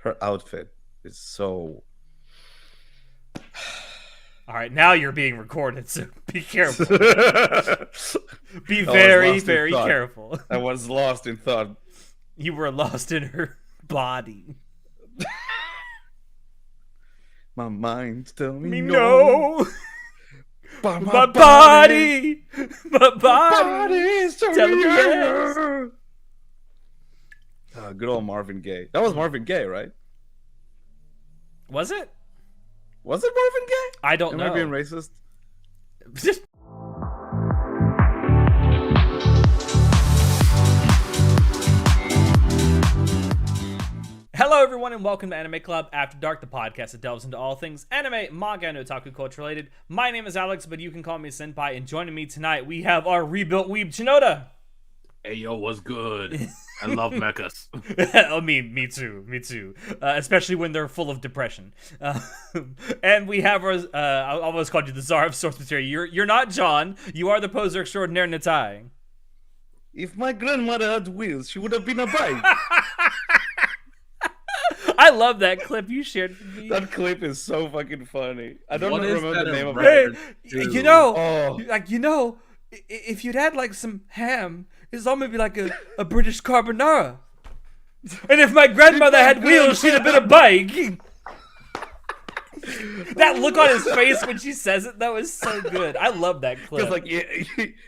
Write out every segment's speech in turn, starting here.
Her outfit is so. All right, now you're being recorded, so be careful. Be I was very, lost in very thought. careful. I was lost in thought. You were lost in her body. My mind's telling me Me no. no. But My body. My my body. body's Tell telling me me yes. Good old Marvin Gaye. That was Marvin Gaye, right? Was it? Was it Marvin Gaye? I don't Am know. I being racist? Hello, everyone, and welcome to Anime Club After Dark, the podcast that delves into all things anime, manga, and otaku culture related. My name is Alex, but you can call me Senpai, and joining me tonight, we have our rebuilt weeb, Chinoda. Hey yo, what's good? I love mechas. I mean, me too. Especially when they're full of depression. And we have our, I almost called you the Czar of source material. You're not John. You are the poser extraordinaire, Natai. If my grandmother had wheels, she would have been a bike. I love that clip you shared with me. That clip is so fucking funny. I don't What is remember that the name a of reference it. to? Oh, If you'd had like some ham, it's almost be like a British carbonara. And if my grandmother had wheels, she'd have been a bike. That look on his face when she says it, though, is so good. I love that clip. because like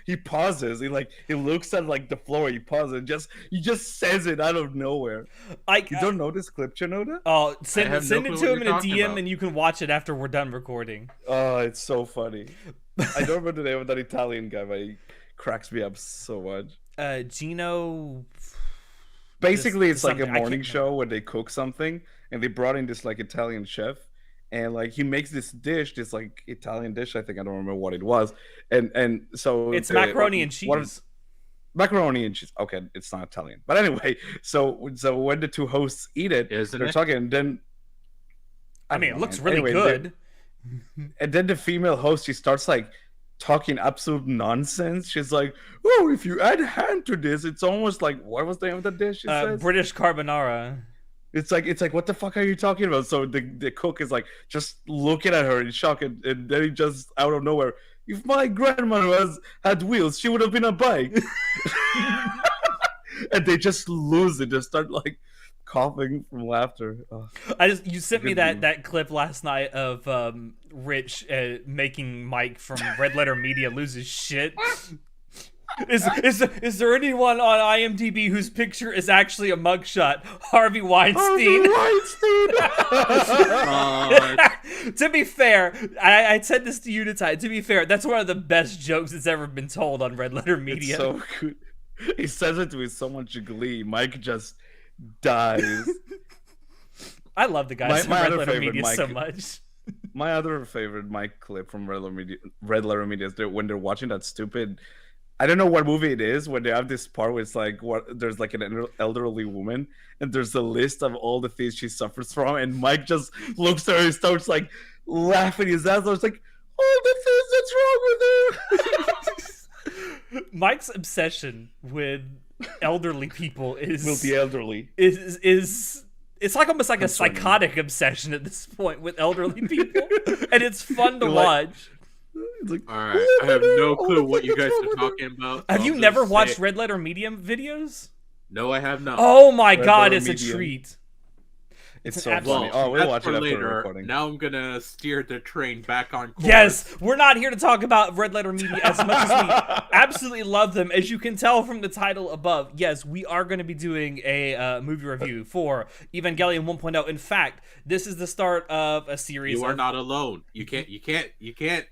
he pauses. He looks at like the floor. He pauses. And he just says it out of nowhere. You don't know this clip, Chinoda? Oh, send I it have no to clue him what in you're a talking DM, about. and you can watch it after we're done recording. Oh, it's so funny. I don't remember the name of that Italian guy, but he cracks me up so much. Gino. Basically, it's like a something. I morning can't show where they cook something, and they brought in this like Italian chef, and like he makes this dish, this like Italian dish. I think I don't remember what it was, and so It's macaroni and cheese. Macaroni and cheese. Okay, it's not Italian, but anyway. So when the two hosts eat it, Isn't they're it? talking, and then I mean, don't it know, looks man. really Anyway, good. And then the female host, she starts like talking absolute nonsense. She's like, "Oh, if you add ham to this, it's almost like what was the name of the dish?" She says. British carbonara. It's like what the fuck are you talking about? So the cook is like just looking at her in shock, and then he just out of nowhere, if my grandmother had wheels, she would have been a bike. And they just lose it, just start like coughing from laughter. Oh. You sent me Good that clip last night of Rich making Mike from Red Letter Media lose his shit. Is there anyone on IMDb whose picture is actually a mugshot? Harvey Weinstein. To be fair, I said this to you tonight. To be fair, that's one of the best jokes that's ever been told on Red Letter Media. It's so good. He says it with so much glee. Mike just dies. I love the guys My from Red other Letter favorite, Media so Mike. much. My other favorite Mike clip from Red Letter Media is when they're watching that stupid. I don't know what movie it is when they have this part where it's like there's like an elderly woman and there's a list of all the things she suffers from, and Mike just looks at her and starts like laughing his ass off. It's like all the things that's wrong with her. Mike's obsession with elderly people is With the elderly. is it's like almost like a Concerning. psychotic obsession at this point with elderly people, and it's fun to You're like- watch. It's like, All right, I have no all clue the what you things guys wrong are with her. talking about. Have I'll you just never say watched it. Red Letter Medium videos? No, I have not. Oh my Red god, Letter it's a Medium. treat. It's an so absolute- funny. Oh, we'll that's watch for it after the later. recording. Now I'm gonna steer the train back on course. Yes, we're not here to talk about Red Letter Media as much as we absolutely love them. As you can tell from the title above, yes, we are going to be doing a movie review for Evangelion 1.0. In fact, this is the start of a series. You are not alone. You can't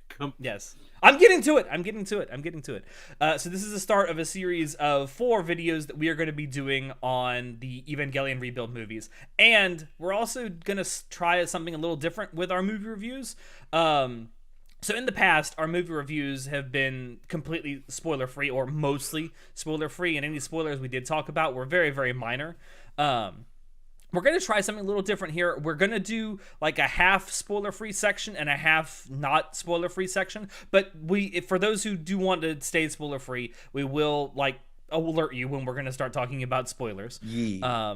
come. Yes. I'm getting to it. So this is the start of a series of 4 videos that we are going to be doing on the Evangelion rebuild movies. And we're also going to try something a little different with our movie reviews. So in the past, our movie reviews have been completely spoiler-free or mostly spoiler-free. And any spoilers we did talk about were very, very minor. We're going to try something a little different here. We're going to do like a half spoiler-free section and a half not spoiler-free section. But for those who do want to stay spoiler-free, we will like alert you when we're going to start talking about spoilers. Yeah.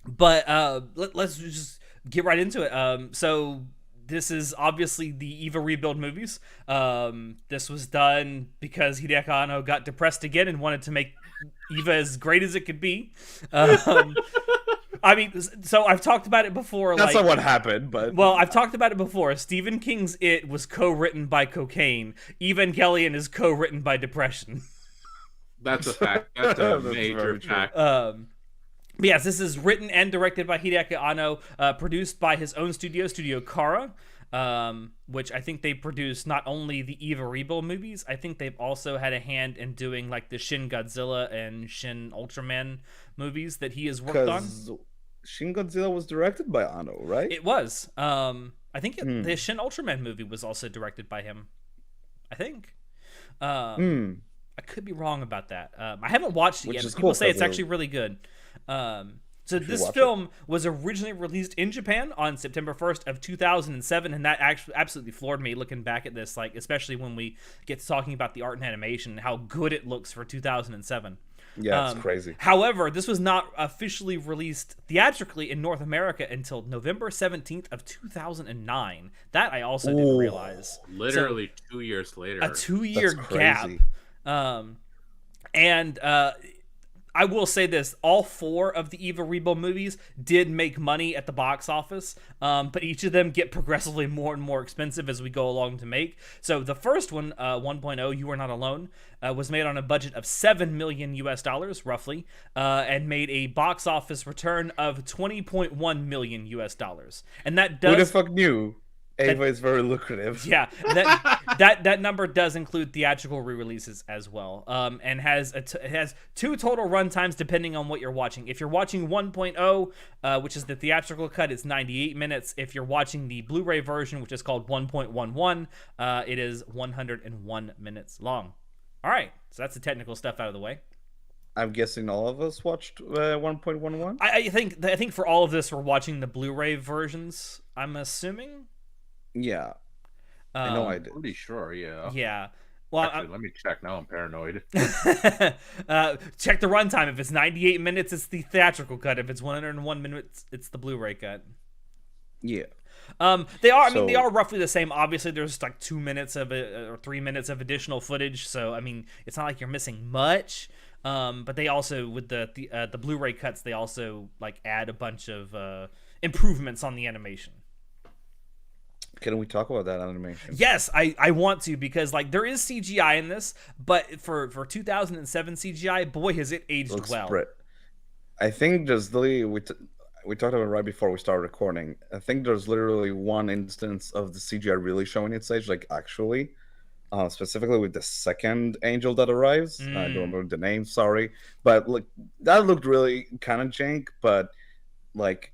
But let's just get right into it. So this is obviously the Eva Rebuild movies. This was done because Hideaki Anno got depressed again and wanted to make Eva as great as it could be. I mean, so I've talked about it before. That's not what happened, but well, I've talked about it before. Stephen King's It was co-written by cocaine. Evangelion is co-written by depression. That's a fact. That's a That's major very true. fact. But yes, this is written and directed by Hideaki Anno, produced by his own Studio Kara, which I think they produced not only the Eva Rebuild movies, I think they've also had a hand in doing like the Shin Godzilla and Shin Ultraman movies that he has worked on. Shin Godzilla was directed by Anno, right? It was. I think the Shin Ultraman movie was also directed by him. I think. I could be wrong about that. I haven't watched it yet. People say it's actually really good. So this film was originally released in Japan on September 1st of 2007, and that actually absolutely floored me looking back at this, like especially when we get to talking about the art and animation and how good it looks for 2007. Yeah, it's crazy. However, this was not officially released theatrically in North America until November 17th of 2009. That I also didn't realize. Literally 2 years later. A 2-year gap. And I will say this, all 4 of the Eva Rebuild movies did make money at the box office, but each of them get progressively more and more expensive as we go along to make. So the first one, 1.0, You Are Not Alone, was made on a budget of $7 million US, roughly, and made a box office return of $20.1 million US. And that does... Who the fuck knew? Eva is very lucrative. Yeah, that number does include theatrical re-releases as well, and has 2 total run times depending on what you're watching. If you're watching 1.0, which is the theatrical cut, it's 98 minutes. If you're watching the Blu-ray version, which is called 1.11, it is 101 minutes long. All right, so that's the technical stuff out of the way. I'm guessing all of us watched 1.11. I think for all of this, we're watching the Blu-ray versions. I'm assuming. Yeah, I know I did. Pretty sure, yeah. Yeah. Well, actually, let me check now. I'm paranoid. Check the runtime. If it's 98 minutes, it's the theatrical cut. If it's 101 minutes, it's the Blu-ray cut. Yeah. They are. I mean, they are roughly the same. Obviously, there's like 2 minutes of it or 3 minutes of additional footage. So, I mean, it's not like you're missing much. But they also, with the Blu-ray cuts, they also like add a bunch of improvements on the animation. Can we talk about that animation? Yes, I want to, because like there is CGI in this, but for 2007 CGI, boy, has it aged well. I think there's literally, we talked about it right before we started recording. I think there's literally one instance of the CGI really showing its age, like actually, specifically with the second angel that arrives. I don't remember the name, sorry, but like that looked really kind of jank. But like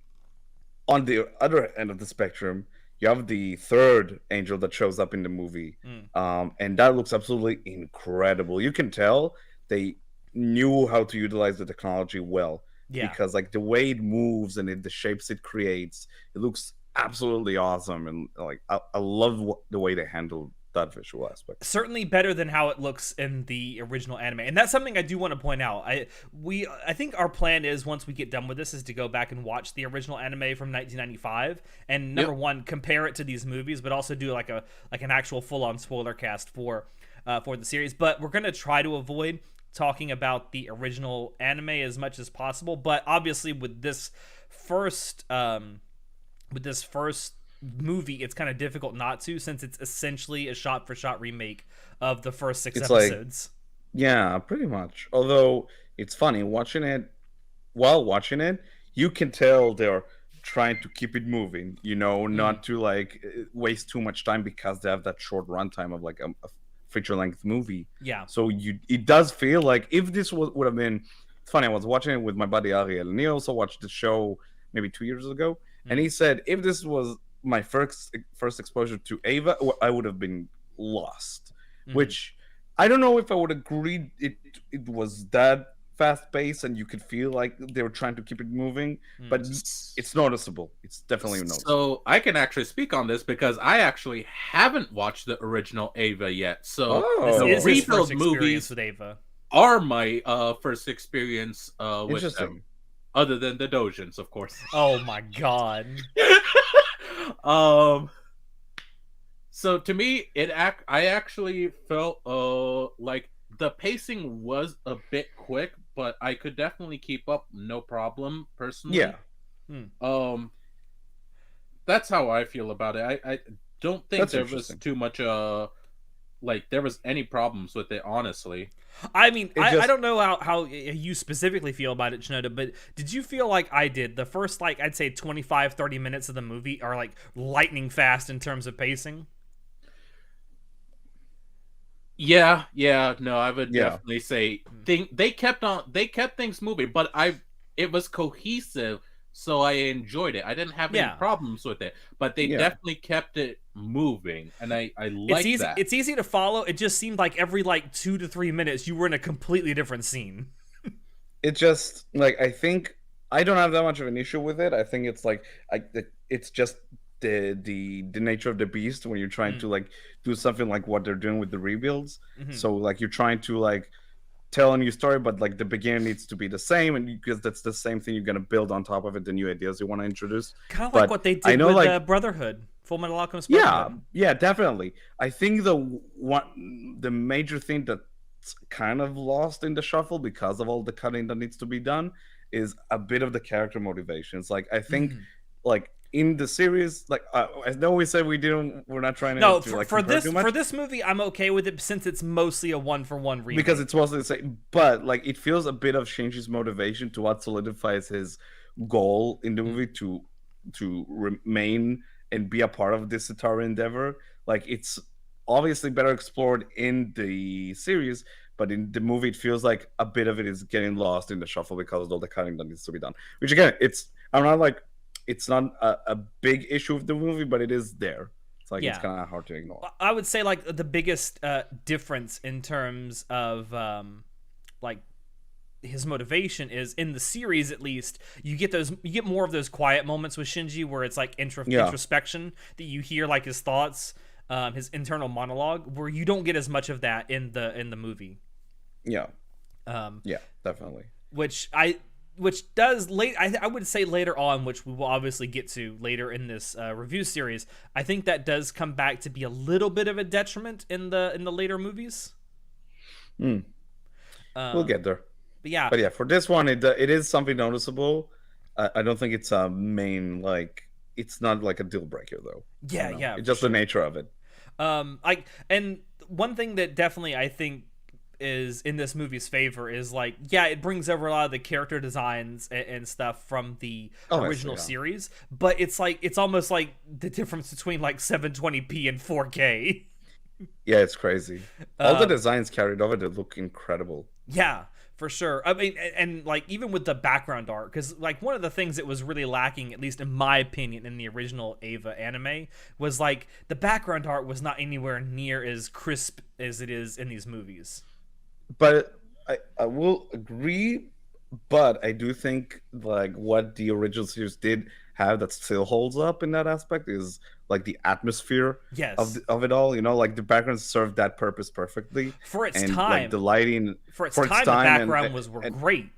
on the other end of the spectrum, you have the third angel that shows up in the movie, and that looks absolutely incredible. You can tell they knew how to utilize the technology well, because like the way it moves and the shapes it creates, it looks absolutely awesome. And like I love the way they handled that visual aspect. Certainly better than how it looks in the original anime, and that's something I do want to point out. I think our plan is, once we get done with this, is to go back and watch the original anime from 1995 and number one, compare it to these movies, but also do like an actual full-on spoiler cast for the series. But we're gonna try to avoid talking about the original anime as much as possible. But obviously, with this first movie, it's kind of difficult not to, since it's essentially a shot-for-shot remake of the first 6 episodes. Yeah, pretty much. Although it's funny watching it. While watching it, you can tell they're trying to keep it moving. You know, not to like waste too much time, because they have that short runtime of like a feature-length movie. Yeah. So it does feel like if this would have been. It's funny. I was watching it with my buddy Ariel, and he also watched the show maybe 2 years ago, and he said if this was my first exposure to Eva, I would have been lost. Which I don't know if I would agree. It was that fast paced, and you could feel like they were trying to keep it moving, but it's noticeable. It's definitely noticeable. So I can actually speak on this, because I actually haven't watched the original Eva yet. So this is his first experience with Eva. Are my first experience with them. other than the Dojins, of course. Oh my god. um. So to me, I actually felt like the pacing was a bit quick, but I could definitely keep up, no problem, Yeah, personally. Um, that's how I feel about it. I don't think that's there was interesting. too much like there was any problems with it, honestly. I mean, It I just don't know how you specifically feel about it, Shinoda, but did you feel like I did? The first, like, I'd say 25-30 minutes of the movie are, like, lightning fast in terms of pacing? Yeah, no, I would yeah, definitely say they kept things moving, but it was cohesive, so I enjoyed it. I didn't have any Yeah. problems with it, but they yeah. definitely kept it moving, and I It's like easy. that. It's easy to follow. It just seemed like every like 2 to 3 minutes you were in a completely different scene. It just like I think I don't have that much of an issue with it. I think it's like it's just the nature of the beast when you're trying Mm. to like do something like what they're doing with the rebuilds. Hmm. So like you're trying to like tell a new story, but like the beginning needs to be the same, and because that's the same thing you're gonna build on top of it, the new ideas you want to introduce. Kind of like But what they I did know with like Brotherhood, Full Metal Alchemist yeah, Brotherhood. yeah, definitely. I think the major thing that's kind of lost in the shuffle because of all the cutting that needs to be done is a bit of the character motivations. Like I think, Mhm. like in the series, like I know we said we're not trying No, to like for compare this too much movie, I'm okay with it since it's mostly a 1-for-1 because remake. it's mostly the same. But like it feels a bit of Shinji's motivation to what solidifies his goal in the Mm. movie to remain and be a part of this Atari endeavor. Like it's obviously better explored in the series, but in the movie it feels like a bit of it is getting lost in the shuffle because of all the cutting that needs to be done. Which again, I'm not like it's not a big issue of the movie, but it is there. It's like it's Yeah. kind of hard to ignore. I would say like the biggest difference in terms of like his motivation is in the series, at least you get more of those quiet moments with Shinji where it's like Yeah, introspection that you hear like his thoughts, his internal monologue, where you don't get as much of that in the movie. yeah, Um, yeah, definitely. which I which does late I would say later on, which we will obviously get to later in this review series. I think that does come back to be a little bit of a detriment in the later movies. Mm, we'll Um, get there. but yeah, But yeah, for this one, it is something noticeable. I don't think it's a main like. It's not like a deal breaker though. yeah, yeah, It's for just the sure. nature of it. Like, and one thing that definitely I think is in this movie's favor is like, yeah, it brings over a lot of the character designs and stuff from the Obviously, original yeah. series, but it's like it's almost like the difference between like 720p and 4K. Yeah, it's crazy. All the Um, designs carried over, they look incredible. yeah, for sure. I mean, and like even with the background art, because like one of the things that was really lacking, at least in my opinion, in the original Ava anime, was like the background art was not anywhere near as crisp as it is in these movies. But I will agree, but I do think like what the original series did have that still holds up in that aspect is like the atmosphere Yes, of it all. You know, like the backgrounds served that purpose perfectly, for its and like the time, lighting for its for its time, the time, background was were and great.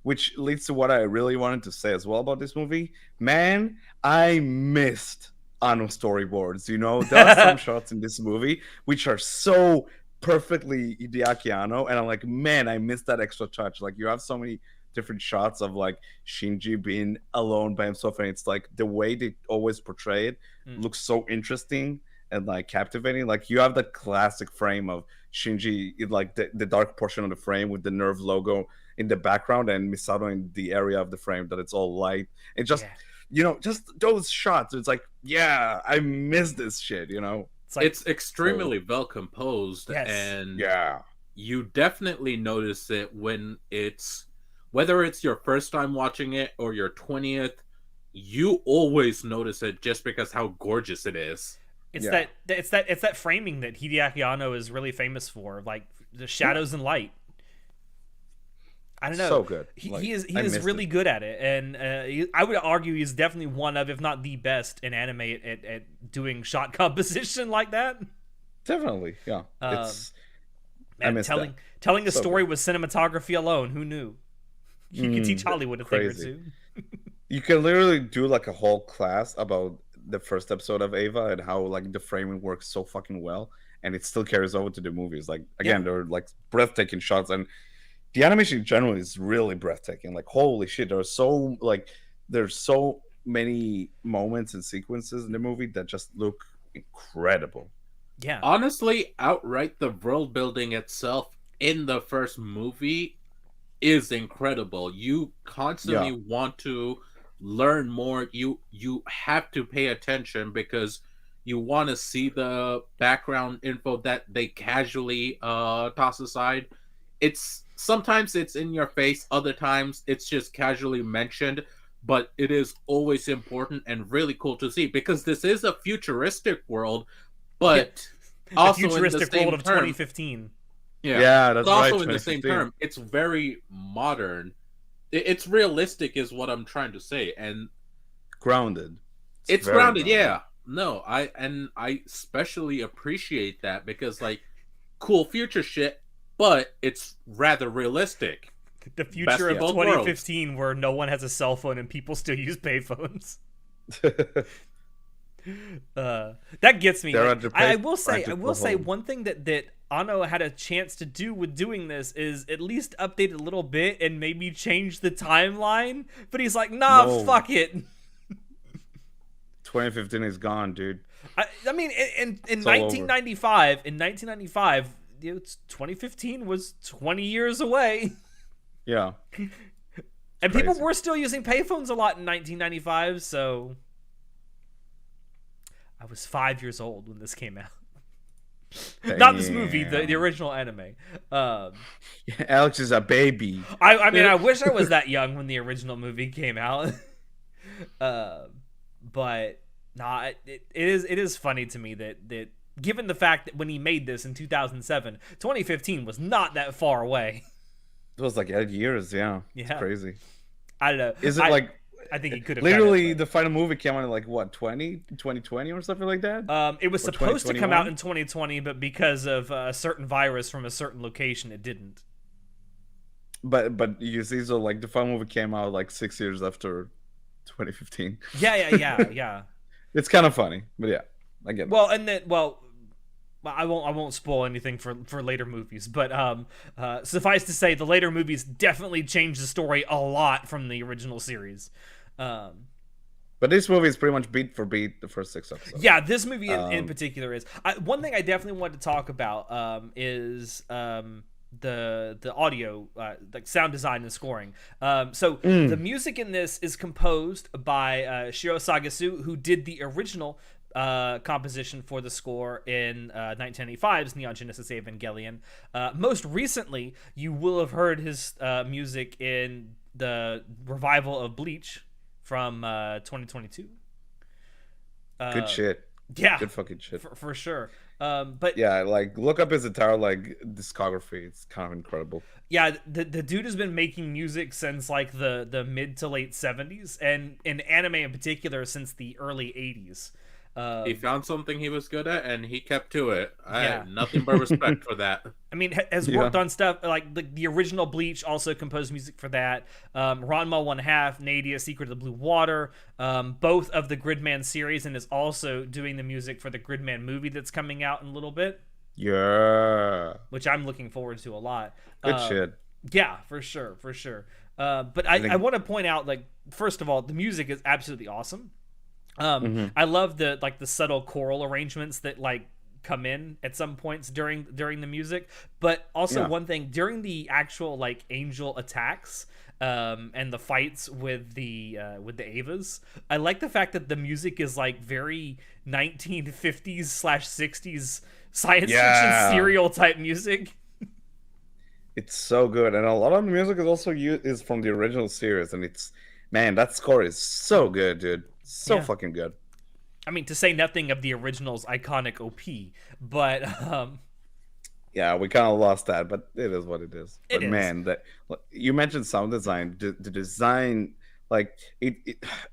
which leads to what I really wanted to say as well about this movie. Man, I missed Ano storyboards. You know, there are some shots in this movie which are so perfectly Hideaki Anno, and I'm like, man, I missed that extra touch. Like, you have so many different shots of like Shinji being alone by himself, and it's like the way they always portray it Mm, looks so interesting and like captivating. Like, you have that classic frame of Shinji in like the dark portion of the frame with the Nerve logo in the background and Misato in the area of the frame that it's all light. It just, yeah, you know, just those shots. It's like, yeah, I miss this shit, you know? it's like It's So, extremely well composed, yes, and yeah. you definitely notice it when it's whether it's your first time watching it or your 20th, you always notice it just because how gorgeous it is. Yeah. it's that framing that Hideaki Anno is really famous for, like the Yeah. shadows and light. I don't know. So good. Like, He I is missed it. really good at it, and I would argue he's definitely one of, if not the best in anime at doing shot composition like that. Definitely. Yeah. Um, I Man, missed that. telling a So story good. with cinematography alone, who knew? You could teach Hollywood a thing or Crazy. two. You can literally do like a whole class about the first episode of Ava and how like the framing works so fucking well, and it still carries over to the movies. Like Yeah. again, they're like breathtaking shots, and the animation in general is really breathtaking. Like holy shit, there's so many moments and sequences in the movie that just look incredible. Yeah. Honestly, outright the world building itself in the first movie is incredible. You constantly Yeah, want to learn more. You have to pay attention because you want to see the background info that they casually toss aside. It's sometimes it's in your face, other times it's just casually mentioned, but it is always important and really cool to see because this is a futuristic world, Yeah. but A also in the futuristic world same of term, 2015. yeah. yeah, But that's right. also in the same 2015. term, it's very modern. It's realistic, is what I'm trying to say, and Grounded. it's Very grounded. Yeah, no, I especially appreciate that because like cool future shit, but it's rather realistic. The Best future of of both worlds. 2015 where no one has a cell phone and people still use payphones. That gets me. They're Like, under I pay- will say, under I will say home. one thing that Ano had a chance to do with doing this is at least update a little bit and maybe change the timeline. But he's like, nah, No. fuck it. 2015 is gone, dude. I mean, in It's all over. 1995, it's 2015 was 20 years away, Yeah. and people crazy. were still using payphones a lot in 1995. So I was 5 years old when this came out. Not this movie, the original anime. Alex is a baby. I mean, I wish I was that young when the original movie came out. But nah, it is funny to me that given the fact that when he made this in 2007, 2015 was not that far away. It was like 8 years, yeah. Yeah. It's crazy. I don't know. Is it like I think he could have literally done the final movie came out in like what, 2020 or something like that? it was or supposed to come out 2021? in 2020, but because of a certain virus from a certain location, it didn't. But you see, so like the final movie came out like 6 years after 2015. Yeah. It's kind of funny, but yeah, I get it. Well, and then I won't spoil anything for later movies, but suffice to say, the later movies definitely changed the story a lot from the original series. But this movie is pretty much beat for beat the first 6 episodes. Yeah, this movie in particular is. One thing I definitely wanted to talk about is the audio, like sound design and scoring. So the music in this is composed by Shiro Sagasu, who did the original composition for the score in 1995's Neon Genesis Evangelion. Most recently, you will have heard his music in the revival of Bleach from 2022. Good shit. Yeah, Good fucking shit. for sure. But Yeah, like look up his entire like discography. It's kind of incredible. yeah, the dude has been making music since like the mid to late 70s, and in anime in particular since the early 80s. He found something he was good at, and he kept to it. I Yeah. have nothing but respect for that. I mean, has Yeah. worked on stuff like the original Bleach, also composed music for that. Ranma 1/2, Nadia, Secret of the Blue Water, both of the Gridman series, and is also doing the music for the Gridman movie that's coming out in a little bit, Yeah. which I'm looking forward to a lot. Good shit. Yeah, for sure. But I want to point out, like, first of all, the music is absolutely awesome. I love the subtle choral arrangements that like come in at some points during the music, but also Yeah. one thing during the actual like angel attacks and the fights with the Avas, I like the fact that the music is like very 1950s/60s science Yeah. fiction serial type music. It's so good, and a lot of the music is also is from the original series, and it's man, that score is so good, dude. So Yeah. fucking good. I mean, to say nothing of the original's iconic OP, but Yeah, we kind of lost that, but it is what it is. It But is. man, that you mentioned sound design. The design, like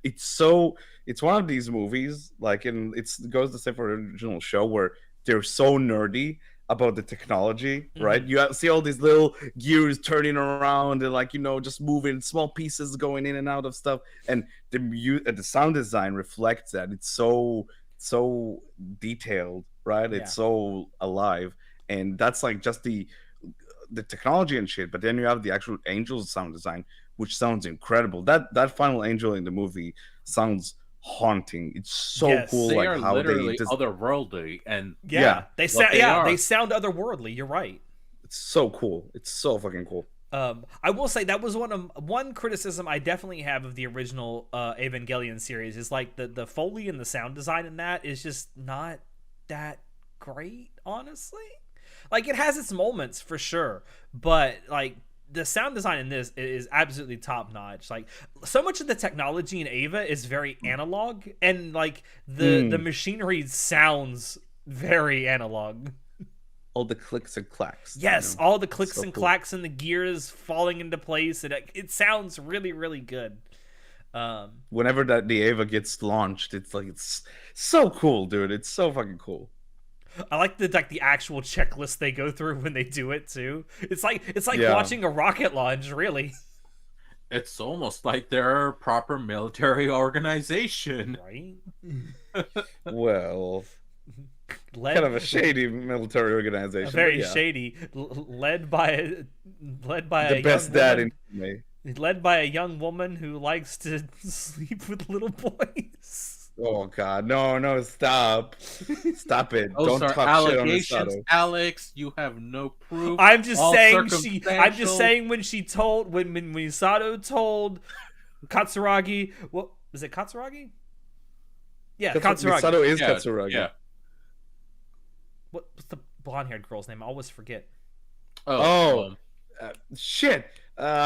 it's one of these movies. Like it goes the same for the original show where they're so nerdy about the technology, right? Mhm. You see all these little gears turning around and like just moving small pieces going in and out of stuff, and the sound design reflects that. It's so detailed, right? Yeah. It's so alive, and that's like just the technology and shit. But then you have the actual Angel's sound design, which sounds incredible. That final angel in the movie sounds haunting. It's so Yes. cool, They like are how they literally just otherworldly, and yeah, Yeah, they what sound they they are. sound otherworldly. You're right. it's so cool. It's so fucking cool. I will say that was one criticism I definitely have of the original Evangelion series is like the Foley and the sound design in that is just not that great, honestly. Like it has its moments for sure, but like the sound design in this is absolutely top notch. Like so much of the technology in Ava is very analog, and like the machinery sounds very analog. All the clicks and clacks. Yes, all the clicks So and cool. clacks and the gears falling into place, and it sounds really, really good. Whenever the Ava gets launched, it's so cool, dude. It's so fucking cool. I like the actual checklist they go through when they do it too. It's like Yeah. watching a rocket launch, really. It's almost like they're a proper military organization. Right? Well, Led, kind of a shady military organization. very but yeah. shady, led by The a best young dad woman, in anime. led by a young woman who likes to sleep with little boys. Oh god, no, stop it! Those Don't are talk shit on allegations, Misato. Alex. You have no proof. I'm just All saying I'm just circumstantial. saying when Misato told Katsuragi, what was it, Katsuragi? Yeah, Katsuragi. Misato is Yeah, Katsuragi. yeah. What's the blonde-haired girl's name? I always forget. Oh, shit!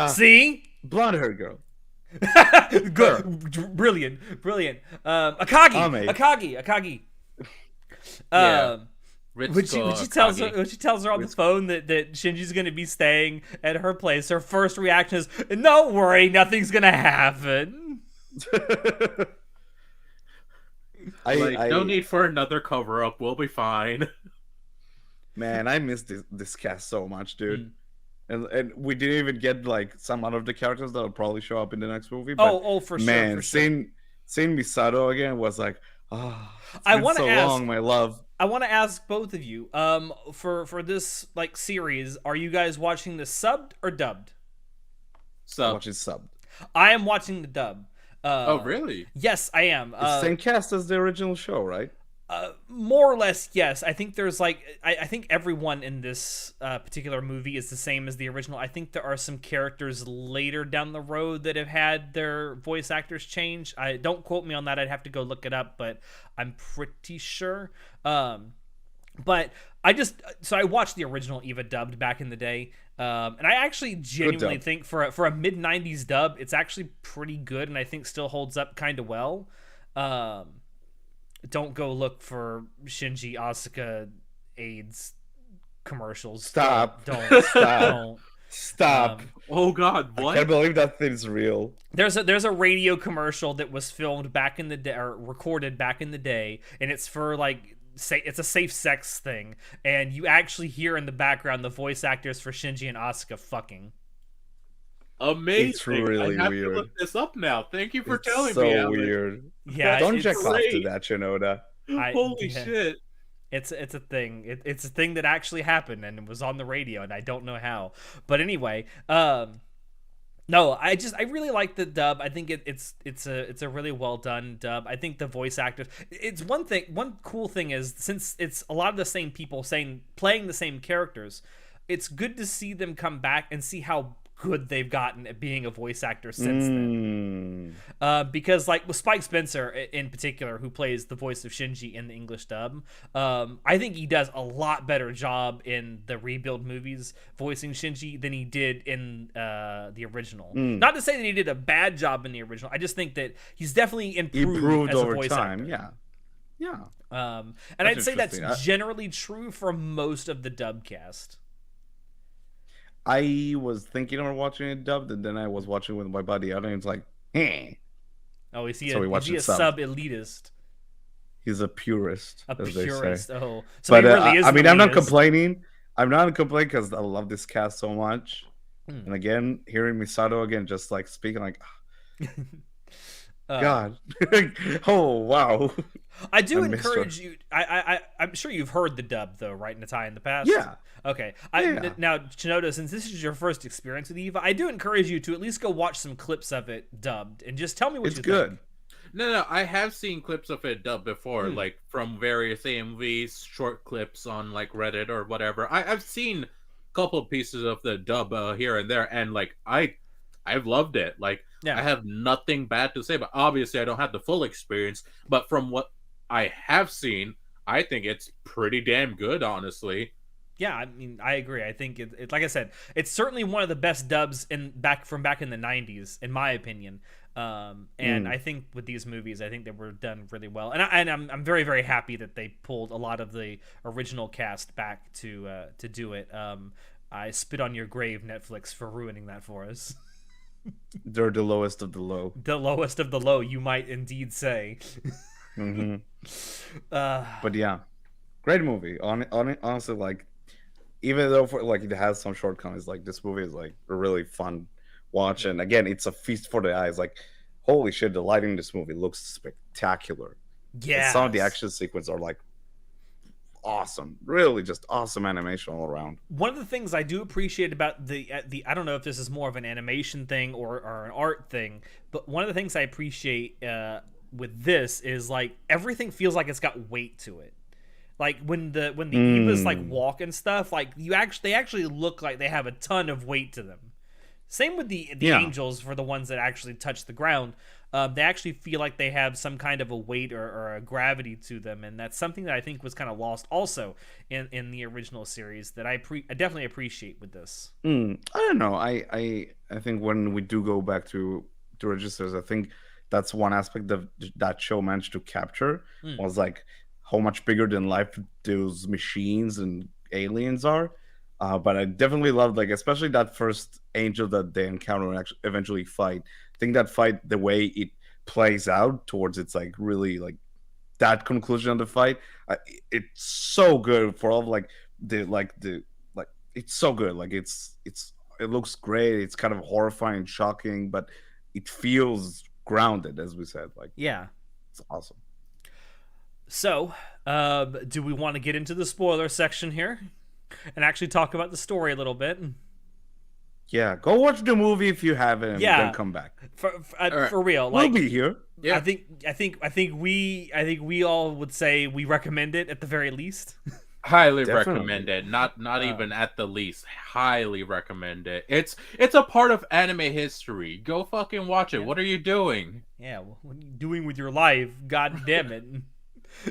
See? Blonde-haired girl. Good, brilliant. Akagi. Ame. Akagi. Yeah. When she tells her on the phone that Shinji's gonna be staying at her place, her first reaction is, "Don't worry, nothing's gonna happen." No need for another cover up. We'll be fine. Man, I miss this cast so much, dude. And we didn't even get like some out of the characters that'll probably show up in the next movie. But For man, sure. seeing Misato again was like, I want to ask, long, my love. I want to ask both of you, for this like series, are you guys watching the subbed or dubbed? Watching subbed. I am watching the dub. Oh, really? Yes, I am. It's the same cast as the original show, right? More or less, yes. I think there's like I think everyone in this particular movie is the same as the original. I think there are some characters later down the road that have had their voice actors change. I don't quote me on that. I'd have to go look it up, but I'm pretty sure. But I watched the original Eva dubbed back in the day, and I actually genuinely think for a mid '90s dub, it's actually pretty good, and I think still holds up kind of well. Don't go look for Shinji Asuka AIDS commercials. Stop. Don't. Stop. Stop. Oh God, what? I can't believe that thing's real. There's a radio commercial that was filmed back in the day, or recorded back in the day, and it's for like it's a safe sex thing, and you actually hear in the background the voice actors for Shinji and Asuka fucking. Amazing. It's really I have weird. to look this up now. Thank you for It's telling so me. Alex. weird. Yeah, Don't it's jack off to great. that, Shinoda. Holy yeah. shit. It's a thing. It's a thing that actually happened, and it was on the radio, and I don't know how. But anyway, no, I really like the dub. I think it's a really well done dub. I think the voice actors. It's one thing. One cool thing is, since it's a lot of the same people playing the same characters, it's good to see them come back and see how good they've gotten at being a voice actor since then. Because like with Spike Spencer in particular, who plays the voice of Shinji in the English dub, I think he does a lot better job in the rebuild movies voicing Shinji than he did in the original. Not to say that he did a bad job in the original. I just think that he's definitely improved as a over voice time. actor. Yeah. And That's I'd say that's interesting. generally true for most of the dub cast. I was thinking of watching it dubbed, and then I was watching with my buddy. And it's like, Oh, is he So we a watched it sub subbed. elitist? He's a purist, A as they say. purist. Oh, so But he really is. I mean, I'm not elitist. complaining. I'm not complaining because I love this cast so much. Hmm. And again, hearing Misato again, just like speaking, like, Uh, God, oh wow. I do I missed her. encourage you. I'm sure you've heard the dub though, right, Natai, in the past. Yeah. Okay. Yeah. Now, Shinoda, since this is your first experience with Eva, I do encourage you to at least go watch some clips of it dubbed and just tell me what It's you good. think. No, I have seen clips of it dubbed before, like from various AMVs, short clips on like Reddit or whatever. I've seen a couple pieces of the dub here and there, and like I've loved it. Like Yeah. I have nothing bad to say, but obviously I don't have the full experience. But from what I have seen, I think it's pretty damn good, honestly. Yeah, I mean, I agree. I think it like I said, it's certainly one of the best dubs back in the '90s, in my opinion. And I think with these movies, I think they were done really well. And I'm very very happy that they pulled a lot of the original cast back to do it. I spit on your grave, Netflix, for ruining that for us. They're the lowest of the low. The lowest of the low, you might indeed say. Hmm. But yeah, great movie. Honestly, like, even though like it has some shortcomings, like this movie is like a really fun watch. And again, it's a feast for the eyes. Like, holy shit, the lighting in this movie looks spectacular. Yeah. And some of the action sequences are like awesome, really just awesome animation all around. One of the things I do appreciate about the I don't know if this is more of an animation thing or an art thing, but one of the things I appreciate with this is like everything feels like it's got weight to it. Like when the Evas like walk and stuff, like they actually look like they have a ton of weight to them. Same with the angels for the ones that actually touch the ground. They actually feel like they have some kind of a weight or a gravity to them, and that's something that I think was kind of lost also in the original series that I definitely appreciate with this. I don't know. I think when we do go back to registers, I think that's one aspect that show managed to capture was like how much bigger than life those machines and aliens are. But I definitely loved, like, especially that first angel that they encounter and actually eventually fight. I think that fight, the way it plays out towards its like really like that conclusion of the fight, it's so good for all of, like it's so good. Like it looks great. It's kind of horrifying, shocking, but it feels grounded, as we said. Like, yeah, it's awesome. So, do we want to get into the spoiler section here and actually talk about the story a little bit? Yeah, go watch the movie if you haven't, and then come back. For real, like, we'll be here. Yeah. I think we all would say we recommend it at the very least. Highly recommend it. Not even at the least. Highly recommend it. It's a part of anime history. Go fucking watch it. What are you doing? Yeah, what are you doing with your life? God damn it.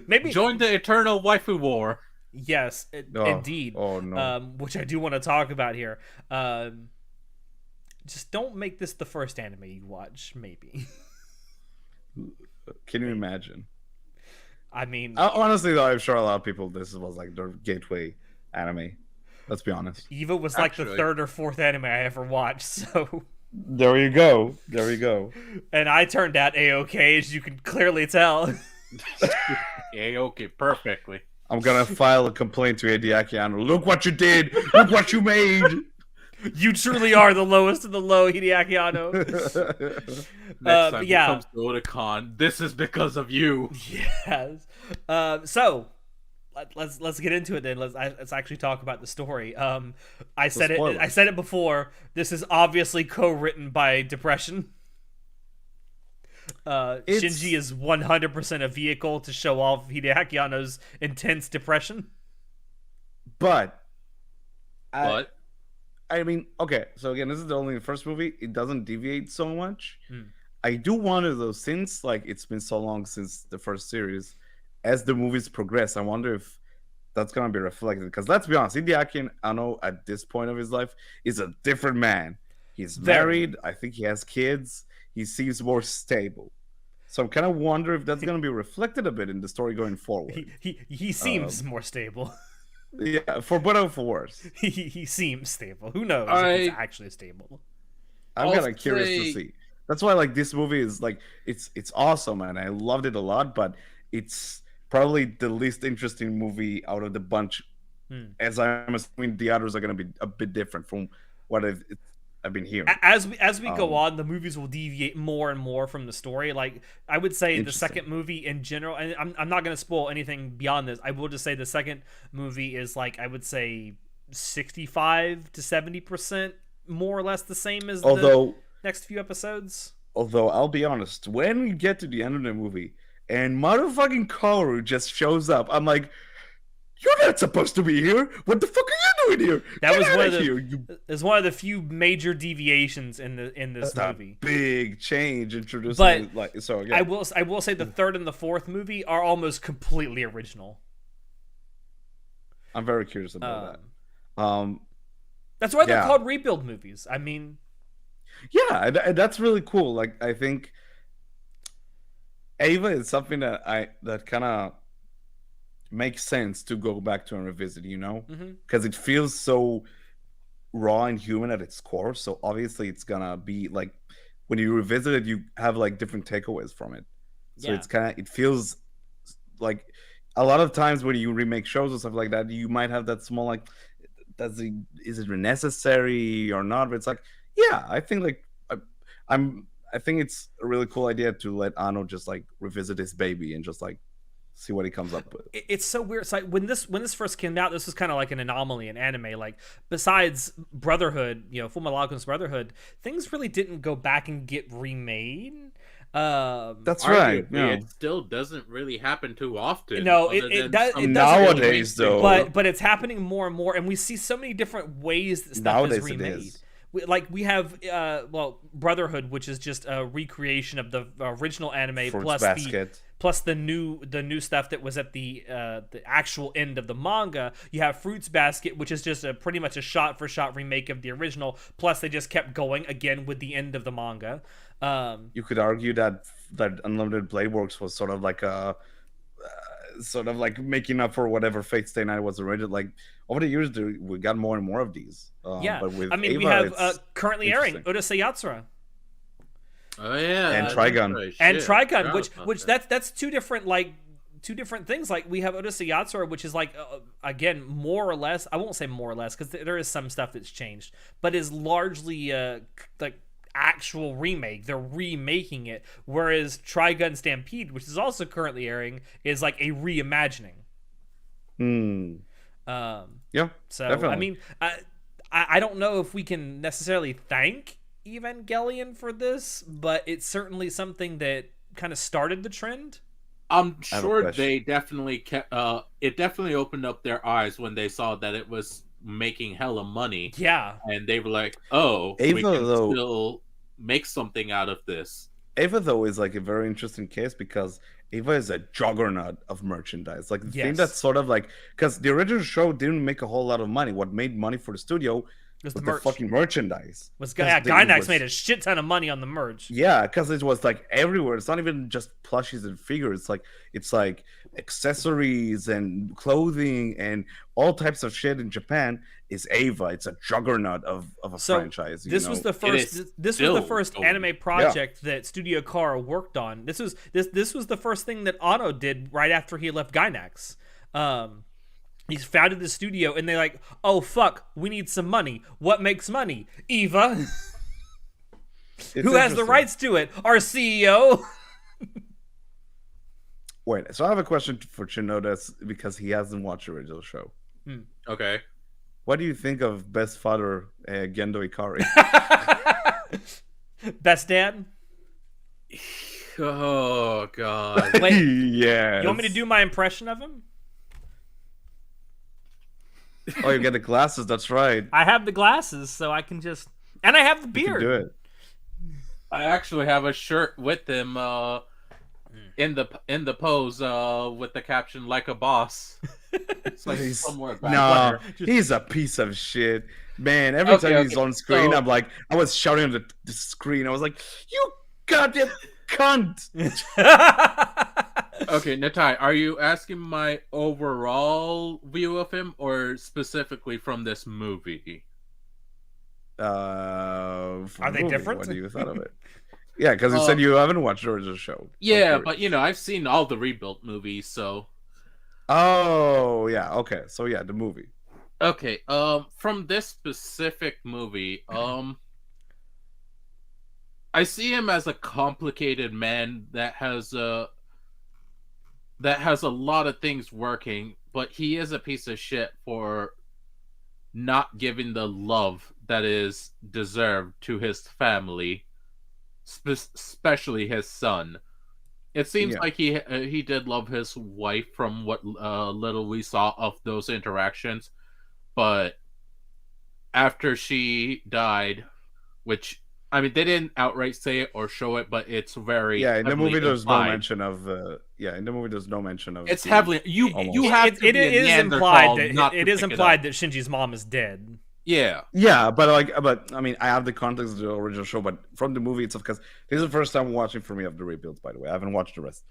Maybe join the eternal waifu war. Yes, indeed. Oh no. Which I do want to talk about here. Just don't make this the first anime you watch, maybe. Can you imagine? I mean, honestly, though, I'm sure a lot of people, this was like their gateway anime. Let's be honest. Eva was like the third or fourth anime I ever watched, so... There you go. There you go. And I turned out A-okay, as you can clearly tell. A-okay, perfectly. I'm gonna file a complaint to Hideaki Anno. Look what you did! Look what you made! You truly are the lowest of the low, Hideaki Anno. Next time he comes to Otakon, this is because of you. Yes. So let's get into it then. Let's actually talk about the story. I said it before. This is obviously co-written by Depression. Shinji is 100% a vehicle to show off Hideaki Anno's intense depression. But I mean, okay, so again, this is only the first movie. It doesn't deviate so much. I do wonder, though, since like it's been so long since the first series, as the movies progress, I wonder if that's gonna be reflected. Because let's be honest, Hideaki Anno at this point of his life is a different man. He's married. I think he has kids. He seems more stable. So I'm kind of wonder if that's gonna be reflected a bit in the story going forward. He seems more stable. Yeah, for better or for worse. He seems stable. Who knows if it's actually stable? I'm kind of curious to see. That's why, like, this movie is like it's awesome and I loved it a lot, but it's probably the least interesting movie out of the bunch. Hmm. As I'm assuming the others are going to be a bit different from what I've been hearing. As we go on, the movies will deviate more and more from the story. Like I would say, the Interesting. second movie in general, and I'm not gonna spoil anything beyond this. I will just say the second movie is like, I would say, 65 to 70% more or less the same as the Although, next few episodes. I'll be honest, when we get to the end of the movie and motherfucking Kaoru just shows up, I'm like, you're not supposed to be here. What the fuck are you doing here? That Get was out one of of the here, you is one of the few major deviations in this That's a movie. big change introducing But like so. Yeah. I will say the third and the fourth movie are almost completely original. I'm very curious about Um, that. That's why they're Yeah. called rebuild movies. I mean, Yeah, and that's really cool. Like I think Ava is something that kind of makes sense to go back to and revisit. mhm. Because it feels so raw and human at its core. So obviously it's gonna be like when you revisit it, you have like different takeaways from it. So Yeah. it feels like a lot of times when you remake shows or stuff like that, you might have that small like, is it necessary or not? But it's like, yeah, I think like I think it's a really cool idea to let Ano just like revisit his baby and just like see what he comes up with. It's so weird. It's like when this first came out, this was kind of like an anomaly in anime. Like besides Brotherhood, Full Metal Alchemist Brotherhood, things really didn't go back and get remade. That's right. Arguably, Yeah. it still doesn't really happen too often. No, other it than does- some it doesn't Nowadays, really though. but it's happening more and more, and we see so many different ways that stuff Nowadays is it remade. is. We have Brotherhood, which is just a recreation of the original anime Fruits plus Basket. the new stuff that was at the actual end of the manga. You have Fruits Basket, which is just pretty much a shot for shot remake of the original. Plus they just kept going again with the end of the manga. You could argue that Unlimited Blade Works was sort of like a sort of like making up for whatever Fate Stay Night was originally. Like over the years, we got more and more of these. Yeah, But with I mean, Ava, we have it's currently airing interesting. Urusei Yatsura Oh yeah, And that's Trigun. right, and shit. Trigun, Forgot about which that. that's two different things. Like we have Urusei Yatsura, which is like again more or less. I won't say more or less because there is some stuff that's changed, but is largely like actual remake. They're remaking it, whereas Trigun Stampede, which is also currently airing, is like a reimagining. Yeah, So definitely. I mean, I don't know if we can necessarily thank Evangelion for this, but it's certainly something that kind of started the trend. I'm I have a sure question. they definitely kept. It definitely opened up their eyes when they saw that it was making hella money, Yeah, and they were like, "Oh, we Ava, can though- still make something out of this." Ava though is like a very interesting case because Ava is a juggernaut of merchandise. Like the thing Yes. that's sort of like because the original show didn't make a whole lot of money. What made money for the studio was the was the merch. fucking merchandise. Was 'Cause Gainax was- made a shit ton of money on the merch. Yeah, because it was like everywhere. It's not even just plushies and figures. It's like accessories and clothing and all types of shit in Japan is Ava. It's a juggernaut of a So franchise. this was the is first. This was the still first going. anime project that Studio Kara worked on. This was the first thing that Ano did right after he left Gainax. He's founded the studio, and they're like, "Oh fuck, we need some money. What makes money? Eva, who has the rights to it? Our CEO." Wait, so I have a question for Chinoda because he hasn't watched the original show. Okay. What do you think of Best Father Gendo Ikari? Best dad. Oh god. Wait, Yeah. you want me to do my impression of him? Oh, you get the glasses. That's right. I have the glasses, so I can just, and I have the You can beard. do it. I actually have a shirt with him in the pose with the caption "like a boss." It's like He's- somewhere back No, there. he's a piece of shit. Man, every Okay, time he's okay, on screen, so- I'm like, I was shouting at the screen. I was like, you goddamn cunt. Okay, Natai, are you asking my overall view of him or specifically from this movie? Are they different? What do you thought of it? Yeah, because you said you haven't watched the original show. Yeah, Of course. but I've seen all the rebuilt movies, so Oh yeah, okay. So yeah, the movie. Okay, from this specific movie, I see him as a complicated man that has a lot of things working, but he is a piece of shit for not giving the love that is deserved to his family, especially his son. It seems Yeah. like he did love his wife from what little we saw of those interactions, but after she died, which I mean they didn't outright say it or show it, but it's very Yeah, in the heavily movie there's no implied. mention of in the movie there's no mention of It's being heavily you almost. have to be a It is implied Neanderthal that not to it is pick it up. implied that Shinji's mom is dead. Yeah. Yeah, but but I mean, I have the context of the original show, but from the movie itself, because this is the first time watching for me of the rebuilds. By the way, I haven't watched the rest.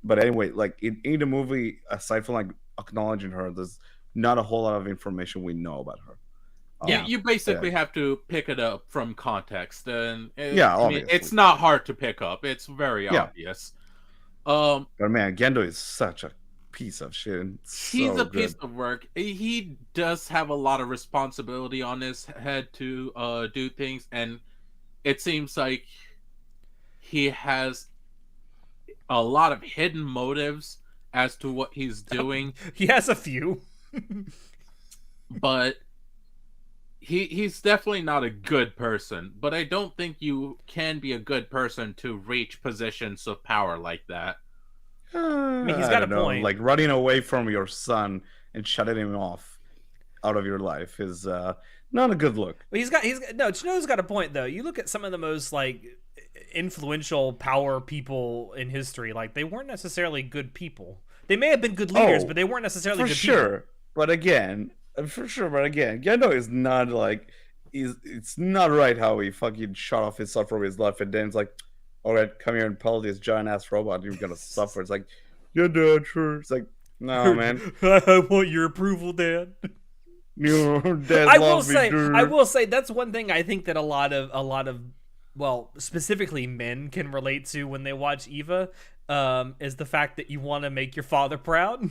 But anyway, like in the movie, aside from like acknowledging her, there's not a whole lot of information we know about her. Yeah. You basically have to pick it up from context, and Yeah, I mean, obviously. it's not hard to pick up. It's very Yeah. obvious. But man, Gendo is such a piece of shit and He's so a piece good. of work. He does have a lot of responsibility on his head to do things, and it seems like he has a lot of hidden motives as to what he's doing, He has a few. but he's definitely not a good person. But I don't think you can be a good person to reach positions of power like that. I mean, he's I got a don't know, point. like running away from your son and shutting him off out of your life is not a good look. But Chino's got a point though. You look at some of the most like influential power people in history, like they weren't necessarily good people. They may have been good leaders, but they weren't necessarily for good sure. people. But again, Gendo is not like it's not right how he fucking shot off his son from his life and then it's like, all right, come here and pelt this giant ass robot. You're gonna suffer. It's like, yeah, Dad, sure. It's like, no, man. I want your approval, Dad. Your dad I loves me, dude. will say that's one thing I think that a lot of well, specifically men can relate to when they watch Eva, is the fact that you want to make your father proud.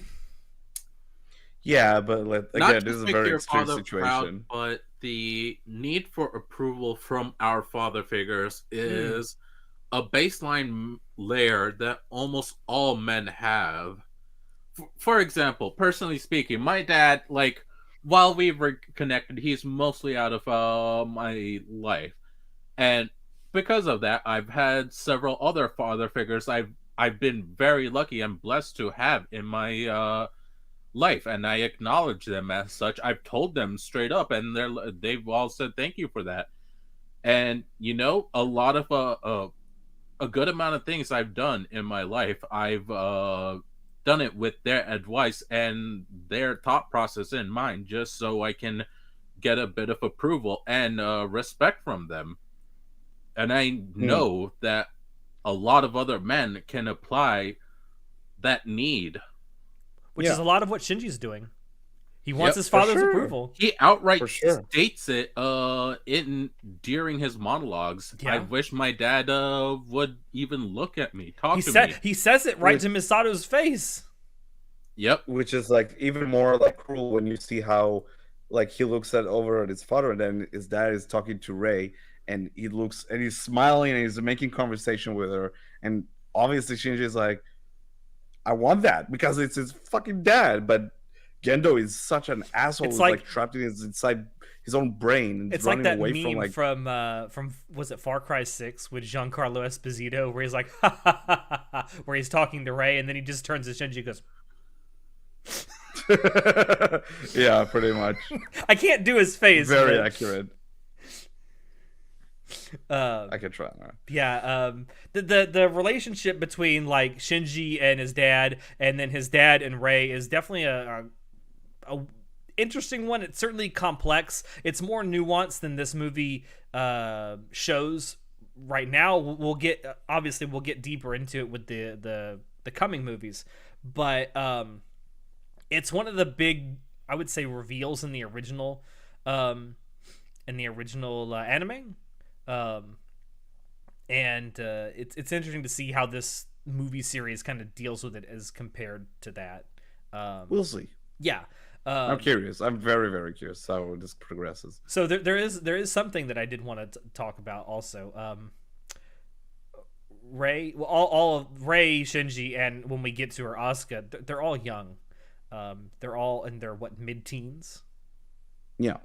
Yeah, but like, Not again, this just is a make very your extreme father proud, situation. but the need for approval from our father figures is a baseline layer that almost all men have. For example, personally speaking, my dad, like, while we were connected, he's mostly out of my life, and because of that, I've had several other father figures I've been very lucky and blessed to have in my life, and I acknowledge them as such. I've told them straight up, and they've all said thank you for that. And you know, a lot of a good amount of things I've done in my life, I've done it with their advice and their thought process in mind, just so I can get a bit of approval and respect from them. And I know that a lot of other men can apply that need. Which is a lot of what Shinji's doing. He wants his for father's sure. approval. He outright For sure. states it in during his monologues. Yeah. I wish my dad would even look at me, talk to me. He says it right to Misato's face. Yep. Which is like even more like cruel when you see how like he looks over at his father and then his dad is talking to Ray and he looks and he's smiling and he's making conversation with her and obviously Shinji is like, I want that because it's his fucking dad, but Gendo is such an asshole. It's like trapped in inside his own brain. And it's running like that away meme from was it Far Cry 6 with Giancarlo Esposito where he's like ha, ha, ha, ha, ha, where he's talking to Ray and then he just turns to Shinji and goes yeah, pretty much. I can't do his face. Very accurate. I could try. Man. Yeah, the relationship between like Shinji and his dad, and then his dad and Ray is definitely a interesting one. It's certainly complex. It's more nuanced than this movie shows right now. We'll get deeper into it with the coming movies, but it's one of the big, I would say, reveals in the original anime. And it's interesting to see how this movie series kind of deals with it as compared to that. We'll see. Yeah. I'm curious. I'm very, very curious how this progresses. So there is something that I did want to talk about also. Ray, well, all of Ray, Shinji, and when we get to her, Asuka, they're all young. They're all in their mid-teens. Yeah.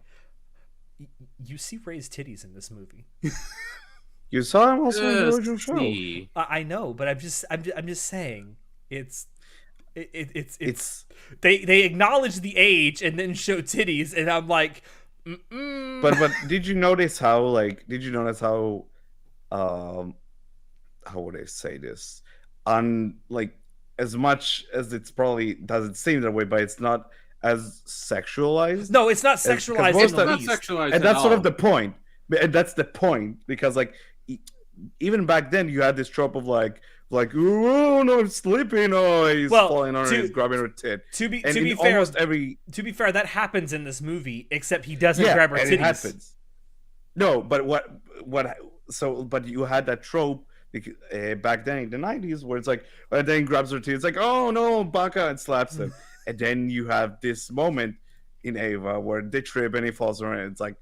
You see Ray's titties in this movie. You saw him also in the original show. I know, but I'm just saying it's they acknowledge the age and then show titties, and I'm like, But did you notice how how would I say this? Like, as much as it's probably doesn't seem that way, but it's not as sexualized. No, it's not sexualized in the least. And that's sort of the point. And that's the point, because like even back then you had this trope of like oh no, I'm sleeping, oh he's falling on her, he's grabbing her tit. To be fair, that happens in this movie, except he doesn't grab her titties. It happens. No, but but you had that trope back then in the 90s where it's like, and then he grabs her titties, it's like, oh no, baka, and slaps him. And then you have this moment in Ava where they trip and he falls on her, and it's like,